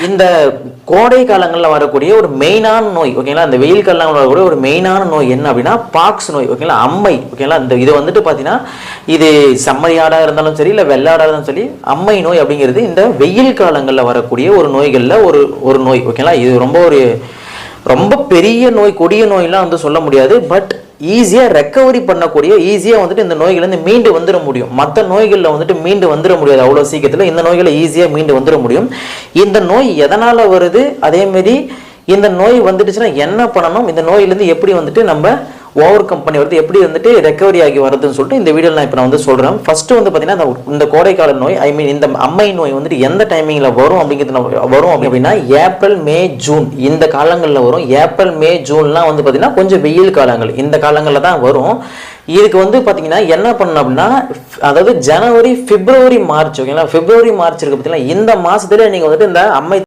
இந்த கோடை காலங்களில் வரக்கூடிய ஒரு மெயினான நோய் ஓகேங்களா, இந்த வெயில் காலங்களில் வரக்கூடிய ஒரு மெயினான நோய் என்ன அப்படின்னா பாக்ஸ் நோய் ஓகேங்களா, அம்மை ஓகேங்களா. இந்த இது வந்துட்டு பார்த்தீங்கன்னா இது செம்மறியாடாக இருந்தாலும் சரி இல்லை வெள்ளாடாக இருந்தாலும் சரி அம்மை நோய் அப்படிங்கிறது இந்த வெயில் காலங்களில் வரக்கூடிய ஒரு நோய்களில் ஒரு நோய் ஓகேங்களா. இது ரொம்ப பெரிய நோய், கொடிய நோயெல்லாம் வந்து சொல்ல முடியாது. பட் ஈஸியாக ரெக்கவரி பண்ணக்கூடிய, ஈஸியாக வந்துட்டு இந்த நோய்கள்லேருந்து மீண்டு வந்துட முடியும். மற்ற நோய்களில் வந்துட்டு மீண்டு வந்துட முடியாது அவ்வளோ சீக்கிரத்தில். இந்த நோய்களை ஈஸியாக மீண்டு வந்துட முடியும். இந்த நோய் எதனால் வருது, அதேமாரி இந்த நோய் வந்துடுச்சுன்னா என்ன பண்ணணும், இந்த நோயிலேருந்து எப்படி வந்துட்டு நம்ம ஓவர் கம் பண்ணி வருது, எப்படி வந்துட்டு ரெக்கவரி ஆகி வருதுன்னு சொல்லிட்டு இந்த வீடியோவில் நான் இப்போ நான் வந்து சொல்கிறேன். ஃபஸ்ட்டு வந்து பார்த்தீங்கன்னா இந்த கோடைக்கால நோய் இந்த அம்மை நோய் வந்துட்டு எந்த டைமிங்கில் வரும் வரும் அப்படின்னா ஏப்ரல் மே ஜூன் இந்த காலங்களில் வரும். ஏப்ரல் மே ஜூன்லாம் வந்து பார்த்தீங்கன்னா கொஞ்சம் வெயில் காலங்கள், இந்த காலங்களில் தான் வரும். இதுக்கு வந்து பார்த்தீங்கன்னா என்ன பண்ணணும் அப்படின்னா, அதாவது ஜனவரி பிப்ரவரி மார்ச் ஓகேங்களா, பிப்ரவரி மார்ச் இருக்கு பார்த்தீங்கன்னா இந்த மாதத்துல நீங்கள் வந்துட்டு இந்த அம்மை